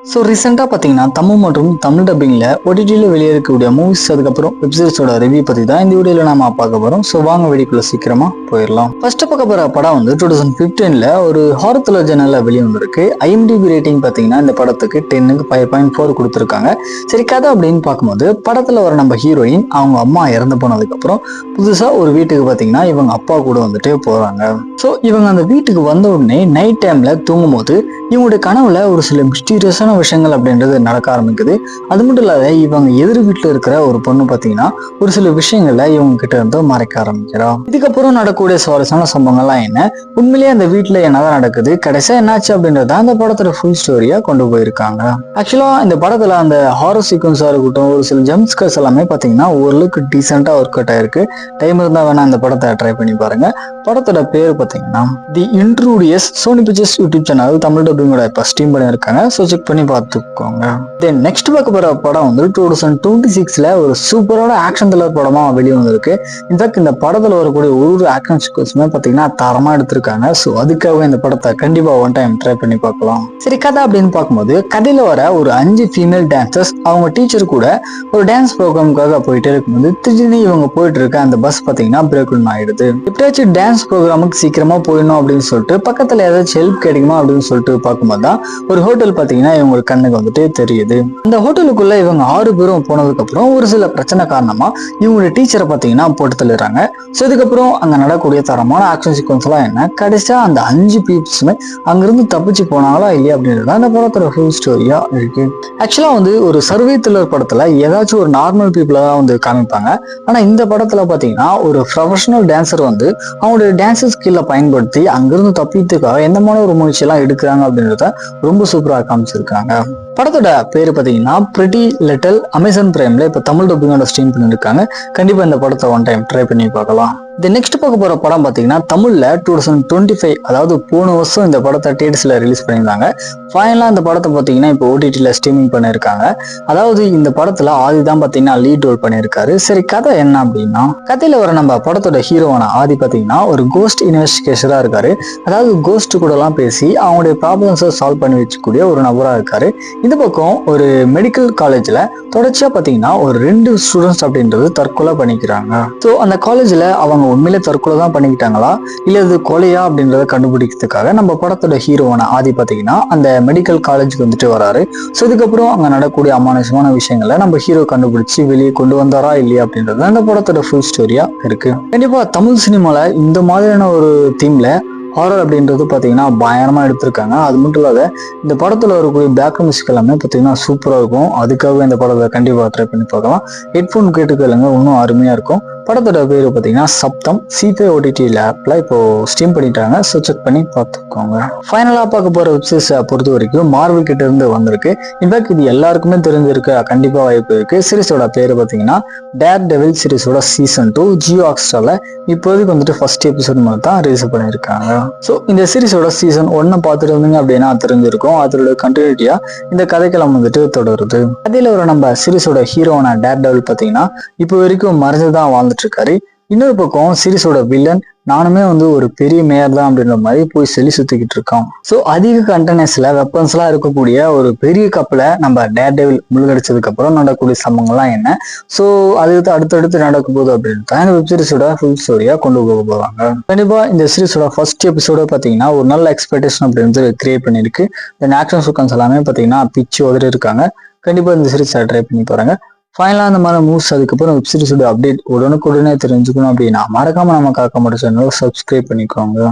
So ரீசெண்டாக பார்த்தீங்கன்னா தமிழ் மற்றும் தமிழ் டப்பிங்கில் ஓடிடியில் வெளியே இருக்கக்கூடிய மூவிஸ் அதுக்கப்புறம் வெப்சீரிஸோட ரிவ்யூ பற்றி தான் இந்த வீடியோவில் நாம பார்க்க போகிறோம். ஸோ வாங்க வீடியோக்குள்ள சீக்கிரமாக போயிடலாம். ஃபர்ஸ்ட் பார்க்க போகிற படம் வந்து 2015 ஒரு ஹாரர் த்ரில்லர் ஜெனரில் வெளியே வந்திருக்கு. IMDb ரேட்டிங் பார்த்தீங்கன்னா இந்த படத்துக்கு 10க்கு 5.4 கொடுத்துருக்காங்க. சரி, கதை அப்படின்னு பார்க்கும்போது படத்தில் வர நம்ம ஹீரோயின் அவங்க அம்மா இறந்து போனதுக்கப்புறம் புதுசாக ஒரு வீட்டுக்கு பார்த்தீங்கன்னா இவங்க அப்பா கூட வந்துட்டு போகிறாங்க. ஸோ இவங்க அந்த வீட்டுக்கு வந்த உடனே நைட் டைமில் தூங்கும் போது இவங்களுடைய கனவுல ஒரு சில மிஸ்டீரியஸான விஷயங்கள் அப்படின்றது நடக்க ஆரம்பிக்குது. அது மட்டும் இல்லாத இவங்க எதிர் வீட்டுல இருக்கிற ஒரு பொண்ணு பார்த்தீங்கன்னா ஒரு சில விஷயங்கள்ல இவங்க கிட்ட இருந்து மறைக்க ஆரம்பிக்கிறா. இதுக்கப்புறம் நடக்கக்கூடிய சுவாரஸ்யமான சம்பவங்கள்லாம் என்ன, உண்மையிலேயே அந்த வீட்டுல என்னதான் நடக்குது, கடைசியா என்னாச்சு அப்படின்றத அந்த படத்தோட ஃபுல் ஸ்டோரியா கொண்டு போயிருக்காங்க. ஆக்சுவலா இந்த படத்துல அந்த ஹாரர் சீக்வன்ஸா இருக்கட்டும், ஒரு சில ஜம்ப்ஸ்கர்ஸ் எல்லாமே பாத்தீங்கன்னா ஓரளவுக்கு டீசெண்டா ஒர்க் அவுட் ஆயிருக்கு. டைம் இருந்தா வேணா அந்த படத்தை ட்ரை பண்ணி பாருங்க. படத்தோட பேர் பாத்தீங்கன்னா the Intruders. Sony Pictures YouTube channel Tamil டப்பிங்கோட இப்போ ஸ்ட்ரீம் பண்ணியிருக்காங்க. ஸோ செக் பண்ணி பார்த்துக்கோங்க. தென் நெக்ஸ்ட் பார்க்க போகிற படம் வந்து 2026 ஒரு சூப்பரான ஆக்ஷன் த்ரில்லர் படமா வெளியே வந்திருக்கு. இன்ஃபேக்ட் இந்த படத்தில் வரக்கூடிய ஒரு ஆக்ஷன் சீக்வன்ஸுமே பார்த்தீங்கன்னா தரமாக எடுத்திருக்காங்க. ஸோ அதுக்காக இந்த படத்தை கண்டிப்பாக ஒன் டைம் ட்ரை பண்ணி பார்க்கலாம். சரி, கதை அப்படின்னு பார்க்கும்போது கதையில் வர ஒரு 5 ஃபீமேல் டான்சர்ஸ் அவங்க டீச்சர் கூட ஒரு டான்ஸ் ப்ரோக்ராமுக்காக போயிட்டே இருக்கும்போது திடீர்னு இவங்க போயிட்டு இருக்க அந்த பஸ் பார்த்தீங்கன்னா பிரேக் டவுன் ஆயிடுது. எப்படியாச்சும் டான்ஸ் ப்ரோக்ராமுக்கு சீக்கிரமா போயிடணும் அப்படின்னு சொல்லிட்டு பக்கத்தில் ஏதாச்சும் ஹெல்ப் கிடைக்குமா அப்படின்னு சொல்லிட்டு பார்க்கும்போது தான் ஒரு ஹோட்டல் பார்த்தீங்கன்னா இவங்க கண்ணுக்கு வந்துட்டு தெரியுது. அந்த ஹோட்டலுக்குள்ள இவங்க 6 பேரும் போனதுக்கு அப்புறம் ஒரு சில பிரச்சனை காரணமா இவங்களுடைய டீச்சரை பார்த்தீங்கன்னா போட்டு தள்ளிடுறாங்க. ஸோ இதுக்கப்புறம் அங்க நடக்கக்கூடிய தரமான ஆக்ஷன் சீக்வன்ஸ் எல்லாம் என்ன, கடைசியா அந்த 5 பீப்புள்ஸுமே அங்கிருந்து தப்பிச்சு போனாங்களா இல்லையா அப்படின்றது அந்த படத்தோட ஃபுல் ஸ்டோரியா இருக்கு. ஆக்சுவலா வந்து ஒரு சர்வே த்ரில்லர் படத்துல ஏதாச்சும் ஒரு நார்மல் பீப்புளை தான் வந்து காமிப்பாங்க. ஆனா இந்த படத்துல பாத்தீங்கன்னா ஒரு ப்ரொஃபஷனல் டான்சர் வந்து அவங்களுடைய டான்ஸ் ஸ்கில்லை பயன்படுத்தி அங்கிருந்து தப்பித்துக்காக எந்த மாதிரி ஒரு முயற்சி எல்லாம் எடுக்கிறாங்க அப்படின்றத ரொம்ப சூப்பரா காமிச்சிருக்காங்க. படத்தோட பேரு பாத்தீங்கன்னா பிரிட்டி லிட்டில். அமேசான் பிரைம்ல இப்ப தமிழ் டப்பிங்கோட ஸ்ட்ரீம் பண்ணிருக்காங்க. கண்டிப்பா இந்த படத்தை ஒன் டைம் ட்ரை பண்ணி பார்க்கலாம். இந்த நெக்ஸ்ட் பார்க்க போற படம் பாத்தீங்கன்னா தமிழ்ல 2025, அதாவது போன வருஷம் இந்த படத்தை தியேட்டர்ஸ்ல ரிலீஸ் பண்ணியிருந்தாங்க. ஃபைனலா இந்த படத்தை பாத்தீங்கன்னா இப்போ OTTல ஸ்ட்ரீமிங் பண்ணிருக்காங்க. அதாவது இந்த படத்துல ஆதி தான் பாத்தீங்கன்னா லீட் ரோல் பண்ணியிருக்காரு. சரி, கதை என்ன அப்படின்னா கதையில வர நம்ம படத்தோட ஹீரோவான ஆதி பாத்தீங்கன்னா ஒரு கோஸ்ட் இன்வெஸ்டிகேஷரா இருக்காரு. அதாவது கோஸ்ட் கூட எல்லாம் பேசி அவங்களுடைய ப்ராப்ளம்ஸை சால்வ் பண்ணி வச்சுக்கூடிய ஒரு நபரா இருக்காரு. இந்த பக்கம் ஒரு மெடிக்கல் காலேஜ்ல தொடர்ச்சியா பாத்தீங்கன்னா ஒரு 2 ஸ்டூடெண்ட்ஸ் அப்படின்றது தற்கொலை பண்ணிக்கிறாங்க. ஸோ அந்த காலேஜ்ல அவங்க உண்மையிலே தற்கொலை தான் பண்ணிக்கிட்டாங்களா இல்ல இது கொலையா அப்படின்றத கண்டுபிடிக்கிறதுக்காக நம்ம படத்தோட ஹீரோவான ஆதி பாத்தீங்கன்னா அந்த மெடிக்கல் காலேஜுக்கு வந்துட்டு வராரு. ஸோ இதுக்கப்புறம் அங்க நடக்கக்கூடிய அமானுஷமான விஷயங்களை நம்ம ஹீரோ கண்டுபிடிச்சு வெளியே கொண்டு வந்தாரா இல்லையா அப்படின்றது அந்த படத்தோட ஃபுல் ஸ்டோரியா இருக்கு. கண்டிப்பா தமிழ் சினிமால இந்த மாதிரியான ஒரு தீம்ல ஹாரர் அப்படின்றது பார்த்தீங்கன்னா பயங்கரமாக எடுத்திருக்காங்க. அது மட்டும் இல்லாத இந்த படத்தில் வரக்கூடிய பேக்ரவுண்ட் மியூசிக் எல்லாமே பார்த்தீங்கன்னா சூப்பராக இருக்கும். அதுக்காக இந்த படத்தை கண்டிப்பாக ட்ரை பண்ணி பார்க்கலாம். ஹெட்ஃபோன் கேட்டுக்கலுங்க, இன்னும் அருமையாக இருக்கும். படத்தோட பேர் பார்த்தீங்கன்னா சப்தம். C5 OTT ஆப்ல இப்போ ஸ்ட்ரீம் பண்ணிட்டாங்க. ஸோ செக் பண்ணி பார்த்துக்கோங்க. ஃபைனலாக பார்க்க போகிற வெப்சீரிஸை பொறுத்த வரைக்கும் மார்வல் கிட்ட இருந்து வந்திருக்கு. இன்ஃபேக்ட் இது எல்லாருக்குமே தெரிஞ்சிருக்க கண்டிப்பாக வாய்ப்பு இருக்கு. சீரிஸோட பேர் பார்த்தீங்கன்னா டேர் டெவில் சீரிஸோட சீசன் 2 ஜியோ ஹாட்ஸ்டார்ல இப்போதைக்கு வந்துட்டு ஃபர்ஸ்ட் எபிசோட் மட்டும் தான் ரிலீஸ் பண்ணியிருக்காங்க. ஸோ இந்த சீரிஸோட சீசன் 1 பார்த்துட்டு இருந்தீங்க அப்படின்னா தெரிஞ்சிருக்கும். அதோட கண்டினியூட்டியா இந்த கதைக்களம் வந்துட்டு தொடருது. கதையில ஒரு நம்ம சீரிஸோட ஹீரோவான டேர் டெவில் பார்த்தீங்கன்னா இப்போ வரைக்கும் மறைஞ்சுதான் வாழ்ந்துட்டு இருக்காரு. இன்னொரு பக்கம் சீரிஸோட வில்லன் நானுமே வந்து ஒரு பெரிய மேயர் தான் அப்படின்ற மாதிரி போய் சொல்லி சுத்திக்கிட்டு இருக்கோம். ஸோ அதிக கண்டெய்னர்ஸ்ல வெப்பன்ஸ் எல்லாம் இருக்கக்கூடிய ஒரு பெரிய கப்பலை நம்ம டேர் டெவில் முழுகடிச்சதுக்கு அப்புறம் நடக்கக்கூடிய சம்பவங்கள்லாம் என்ன, ஸோ அதுக்கு அடுத்தடுத்து நடக்க போகுது அப்படின்னு இந்த வெப் சீரிஸோட ஃபுல் ஸ்டோரியா கொண்டு போக போவாங்க. கண்டிப்பா இந்த சீரிஸோட ஃபர்ஸ்ட் எபிசோட பாத்தீங்கன்னா ஒரு நல்ல எக்ஸ்பெக்டேஷன் அப்படின்றது கிரியேட் பண்ணிருக்கு. இந்த ஆக்ஷன் சீக்வன்ஸ் எல்லாமே பாத்தீங்கன்னா பிச்சு உதறி இருக்காங்க. கண்டிப்பா இந்த சீரிஸை ட்ரை பண்ணி பாருங்க. ஃபைனலாக அந்த மாதிரி மூவ்ஸ் அதுக்கப்புறம் வெப்சீரிஸோட அப்டேட் உடனுக்குடனே தெரிஞ்சுக்கணும் அப்படின்னா மறக்காம நம்ம காக்க மாட்டோம் சேனலை சப்ஸ்கிரைப் பண்ணிக்கோங்க.